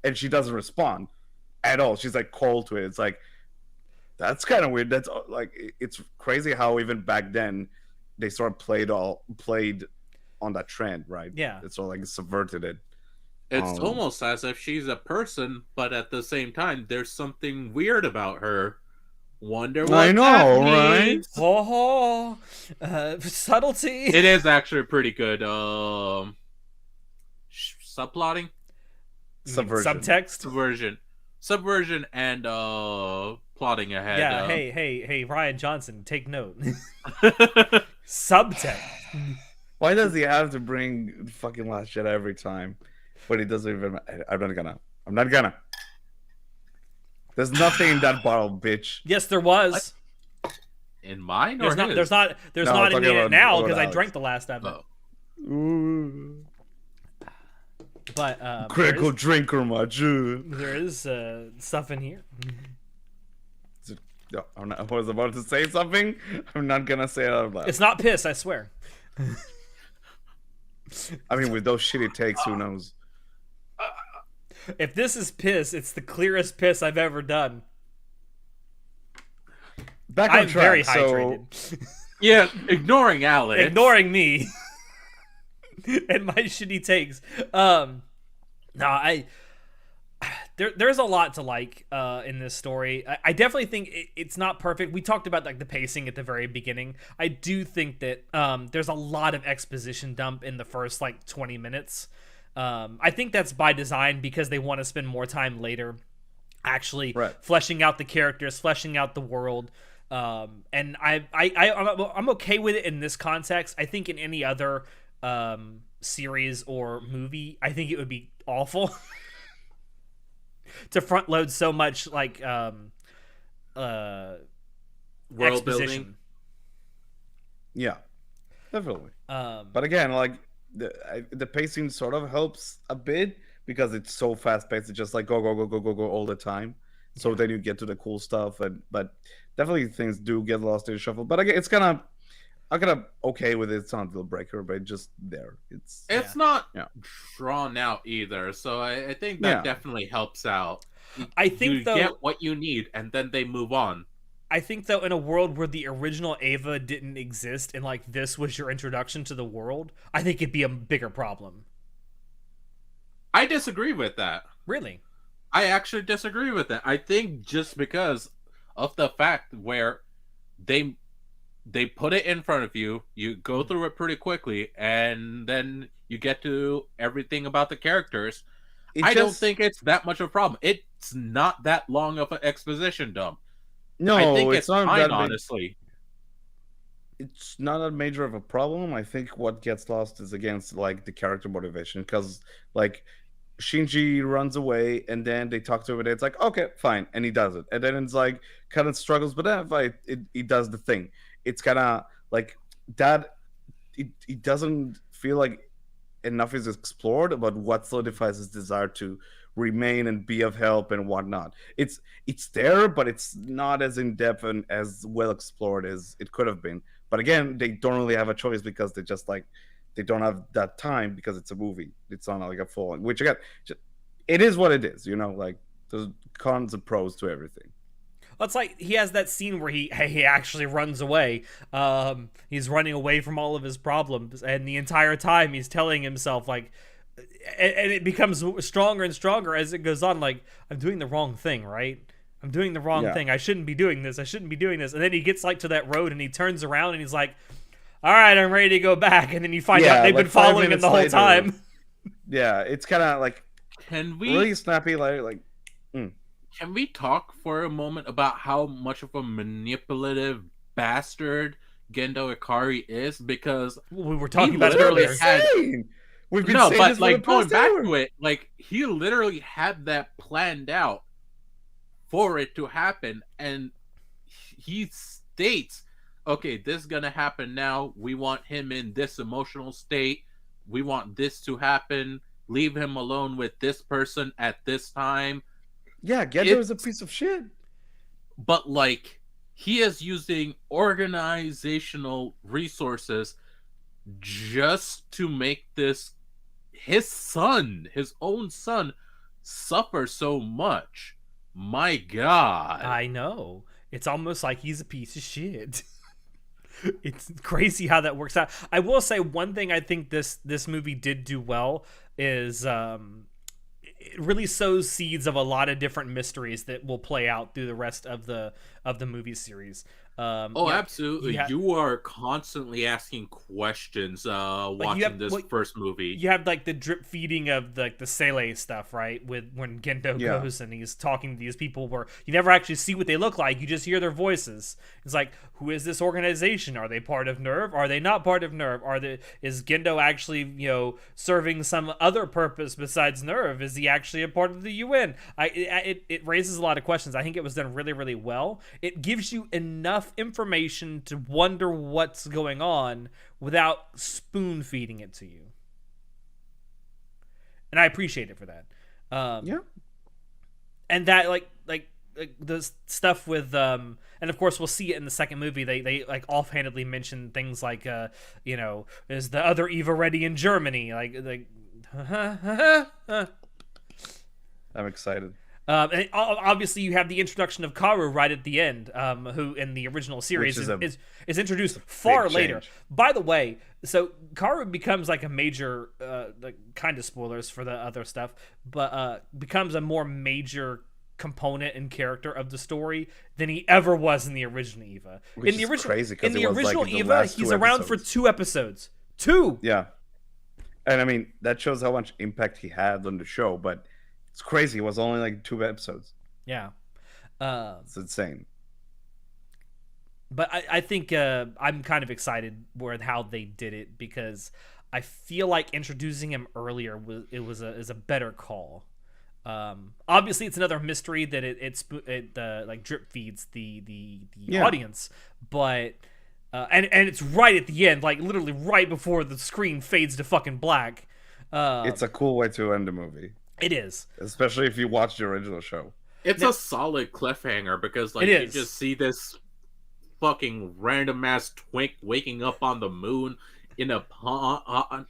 and she doesn't respond at all. She's like cold to it. It's like, that's kind of weird. That's like, it's crazy how even back then they sort of played on that trend, right? Yeah, it's sort of like subverted it. It's almost as if she's a person, but at the same time there's something weird about her. Wonder what I know, right? Subtlety. It is actually pretty good. Subplotting, subversion, and plotting ahead. Yeah. Hey, Ryan Johnson, take note. Subtext. Why does he have to bring fucking Last Jedi every time? But he doesn't even. I'm not gonna. There's nothing in that bottle, bitch. Yes, there was. What? In mine, there's or not. his? There's not. There's not in it now because I drank the last of it. Ooh. But critical drinker, my Jew. There is stuff in here. I was about to say something. I'm not gonna say it out loud. It's not piss, I swear. I mean, with those shitty takes, who knows? If this is piss, it's the clearest piss I've ever done. Back on track, very hydrated. Yeah, ignoring Alex. Ignoring me. And my shitty takes. There's a lot to like in this story. I definitely think it's not perfect. We talked about like the pacing at the very beginning. I do think that there's a lot of exposition dump in the first like 20 minutes. I think that's by design because they want to spend more time later actually fleshing out the characters, fleshing out the world. And I'm okay with it in this context. I think in any other series or movie, I think it would be awful to front load so much like world exposition. Building. Yeah, definitely. But again, like the pacing sort of helps a bit because it's so fast paced. It's just like go all the time. So then you get to the cool stuff, but definitely things do get lost in the shuffle. But again, I'm kind of okay with it. It's not a deal breaker, but it's just there. It's not drawn out either. So I think that definitely helps out. I think you get what you need, and then they move on. I think though, in a world where the original Ava didn't exist, and like this was your introduction to the world, I think it'd be a bigger problem. I disagree with that. Really? I actually disagree with that. I think just because of the fact where they put it in front of you, you go through it pretty quickly, and then you get to everything about the characters. I don't think it's that much of a problem. It's not that long of an exposition dump. No, I think it's not fine, that honestly. It's not that major of a problem. I think what gets lost is against like the character motivation, because like Shinji runs away and then they talk to him and it's like, okay, fine, and he does it, and then it's like kind of struggles, but then he does the thing. It's kind of like that. It doesn't feel like enough is explored about what solidifies his desire to remain and be of help and whatnot. It's there, but it's not as in depth and as well explored as it could have been. But again, they don't really have a choice because they just like they don't have that time because it's a movie. It's not like a full, which again, it is what it is. Like there's cons and pros to everything. Well, it's like he has that scene where he actually runs away. He's running away from all of his problems, and the entire time he's telling himself like, and it becomes stronger and stronger as it goes on. Like, I'm doing the wrong thing, right? I'm doing the wrong thing. I shouldn't be doing this. I shouldn't be doing this. And then he gets like to that road, and he turns around, and he's like, all right, I'm ready to go back. And then you find out they've been following him the whole time. Yeah, it's kind of like really snappy, like. Can we talk for a moment about how much of a manipulative bastard Gendo Ikari is? Because we were talking about it earlier. We've been saying this like going back hour. to it, like he literally had that planned out for it to happen, and he states, "Okay, this is gonna happen now. We want him in this emotional state. We want this to happen. Leave him alone with this person at this time." Yeah, Gendo is a piece of shit. But like he is using organizational resources just to make his own son, suffer so much. My God. I know. It's almost like he's a piece of shit. It's crazy how that works out. I will say one thing I think this movie did do well is it really sows seeds of a lot of different mysteries that will play out through the rest of the movie series. Absolutely. You are constantly asking questions watching this first movie. You have like the drip feeding of the Sele stuff, right? With when Gendo goes and he's talking to these people where you never actually see what they look like, you just hear their voices. It's like, who is this organization? Are they part of NERV? Are they not part of NERV? Is Gendo actually, serving some other purpose besides NERV? Is he actually a part of the UN? It raises a lot of questions. I think it was done really, really well. It gives you enough information to wonder what's going on without spoon feeding it to you, and I appreciate it for that. And that like the stuff with and of course we'll see it in the second movie. They like offhandedly mention things like is the other Eva ready in Germany? Like I'm excited. And obviously, you have the introduction of Karu right at the end, who in the original series is introduced far later. By the way, so Karu becomes like a major, kind of spoilers for the other stuff, but becomes a more major component and character of the story than he ever was in the original Eva. Which is crazy, in the original Eva, he's around for 2 episodes. 2. Yeah, and I mean that shows how much impact he had on the show, but. It's crazy. It was only like 2 episodes. Yeah. It's insane. But I think I'm kind of excited with how they did it because I feel like introducing him earlier is a better call. Obviously, it's another mystery that it like drip feeds the audience, but and it's right at the end, like literally right before the screen fades to fucking black. It's a cool way to end the movie. It is, especially if you watch the original show. It's a solid cliffhanger because like you just see this fucking random ass twink waking up on the moon in a pod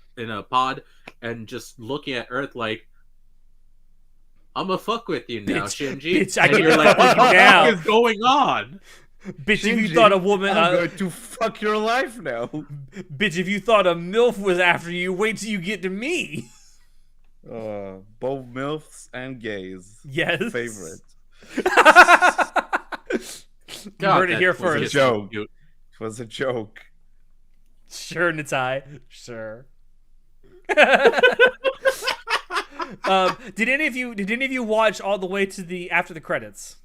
and just looking at Earth like, I'm gonna fuck with you now, Shinji. Bitch, I you're like, what is going on? Bitch, Shinji, if you thought a woman, I'm going to fuck your life now. Bitch, if you thought a MILF was after you, wait till you get to me. Both MILFs and gays. Yes. Favorite. You heard it here first. It was a joke. It was a joke. Sure, Natai. Sure. Did any of you watch all the way to the after the credits?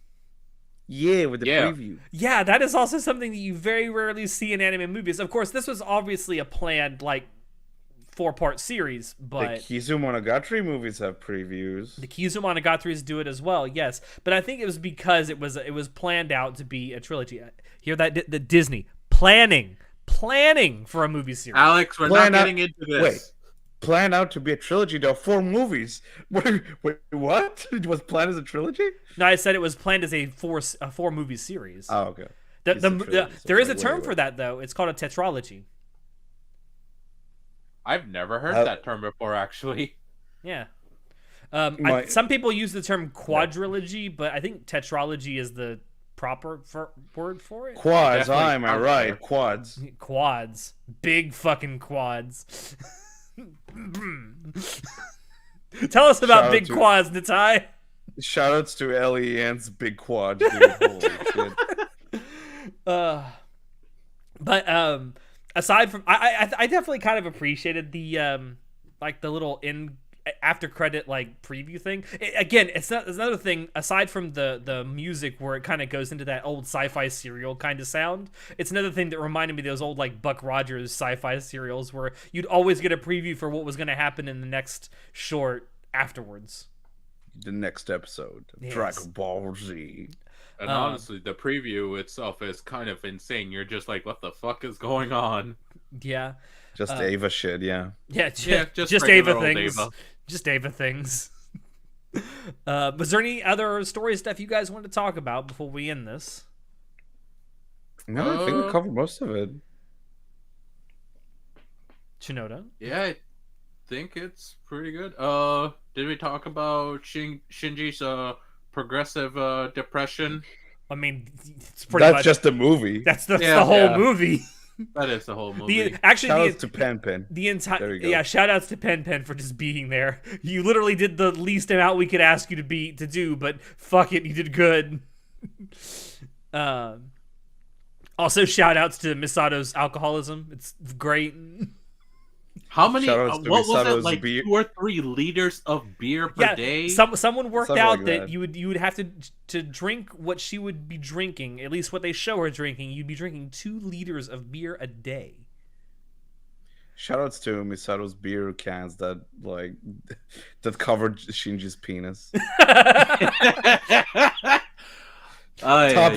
Yeah, with the preview. Yeah, that is also something that you very rarely see in anime movies. Of course, this was obviously a planned 4-part series, but the Kizumonogatari movies have previews. The Kizumonogataris do it as well, yes. But I think it was because it was planned out to be a trilogy. Hear that? The Disney planning for a movie series. Alex, we're not getting into this. Wait, planned out to be a trilogy. There are 4 movies. Wait, what? It was planned as a trilogy? No, I said it was planned as a 4-movie series. Oh, okay. There is a term for that though. It's called a tetralogy. I've never heard that term before, actually. Yeah. Some people use the term quadrilogy, but I think tetralogy is the proper word for it. Quads, am I right? Quads. Quads. Big fucking quads. Tell us about big quads, Natai. Shoutouts to Ellie Ann's big quad. Dude. Holy shit. But aside from, I definitely kind of appreciated the like the little after credit like preview thing. Again, it's another thing aside from the music where it kind of goes into that old sci-fi serial kind of sound. It's another thing that reminded me of those old like Buck Rogers sci-fi serials where you'd always get a preview for what was going to happen in the next short afterwards. The next episode of Dragon Ball Z. And honestly, the preview itself is kind of insane. You're just like, what the fuck is going on? Yeah. Just Ava shit, yeah. Yeah, just Ava things. Ava. Just Ava things. Was there any other story stuff you guys want to talk about before we end this? No, I think we covered most of it. Shinoda? Yeah, I think it's pretty good. Did we talk about Shinji's progressive depression? I mean, it's pretty much just the movie. That's the whole movie. That is the whole movie. Shoutouts to Pen Pen. The entire shoutouts to Pen Pen for just being there. You literally did the least amount we could ask you to do, but fuck it, you did good. Also, shoutouts to Misato's alcoholism. It's great. How many? What was it? Like 2 or 3 liters of beer per day? Someone worked out that you would have to drink what she would be drinking. At least what they show her drinking. You'd be drinking 2 liters of beer a day. Shoutouts to Misato's beer cans that covered Shinji's penis. Top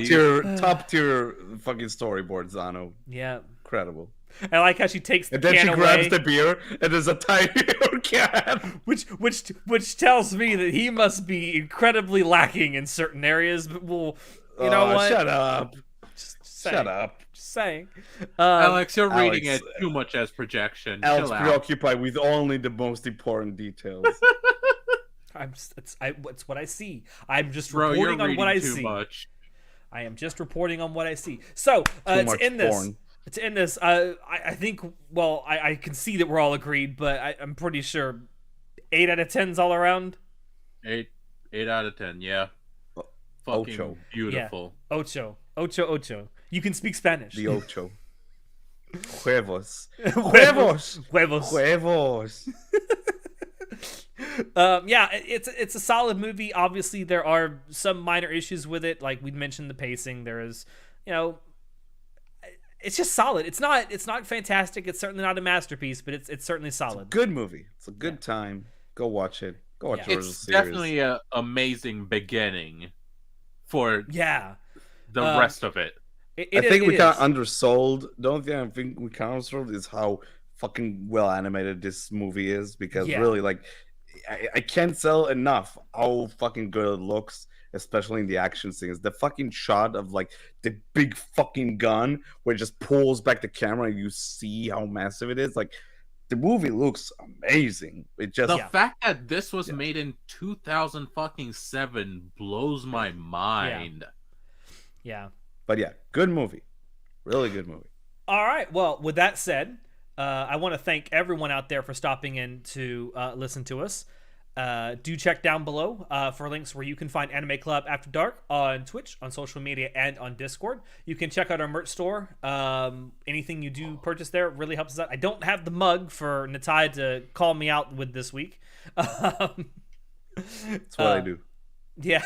tier fucking storyboard, Zano. Yeah, incredible. I like how she takes the can away. And then she grabs the beer, and there's a tiny can. Which tells me that he must be incredibly lacking in certain areas. But you know what? Shut up. Shut up. Just saying. Alex, you're reading it too much as projection. Alex preoccupied with only the most important details. It's what I see. I'm just reporting on what I see. Much. I am just reporting on what I see. So to end this, I think, well, I can see that we're all agreed, but I'm pretty sure 8 out of 10's all around. 8 out of 10, yeah. Fucking ocho. Beautiful. Yeah. Ocho. You can speak Spanish. The ocho. Huevos. Yeah, it's a solid movie. Obviously, there are some minor issues with it, like we mentioned the pacing. There is, it's just solid. It's not fantastic. It's certainly not a masterpiece, but it's certainly solid. It's a good movie. It's a good time. Go watch it. Go watch the It's definitely an amazing beginning for the rest of it. I think we kind of undersold. The only thing I think we kind of undersold is how fucking well animated this movie is, because really, I can't sell enough how fucking good it looks, especially in the action scenes. The fucking shot of the big fucking gun where it just pulls back the camera and you see how massive it is. The movie looks amazing. It just the fact that this was made in 2007 blows my mind. Yeah. But good movie. Really good movie. All right. Well, with that said, I want to thank everyone out there for stopping in to listen to us. Do check down below for links where you can find Anime Club After Dark on Twitch, on social media, and on Discord. You can check out our merch store. Anything you do purchase there really helps us out. I don't have the mug for Natai to call me out with this week. That's what I do. Yeah.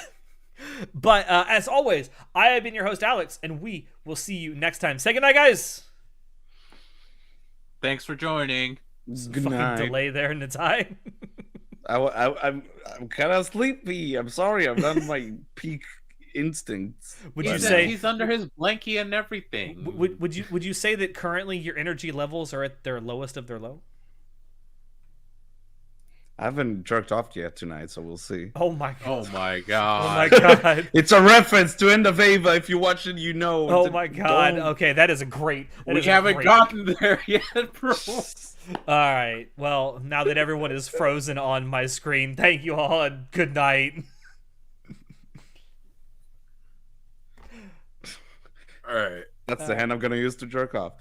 But as always, I have been your host, Alex, and we will see you next time. Say goodnight, guys. Thanks for joining. Good night. Delay there, Natai. I'm kind of sleepy. I'm sorry. I'm not my peak instincts. Would you say he's under his blankie and everything? Would you say that currently your energy levels are at their lowest of their low? I haven't jerked off yet tonight, so we'll see. Oh my god. Oh my Oh my god. god. It's a reference to End of Ava. If you watch it, you know. Oh my god. Don't- Okay, that is a great. We haven't gotten there yet, bro. All right. Well, now that everyone is frozen on my screen, thank you all and good night. All right. That's the hand I'm gonna use to jerk off.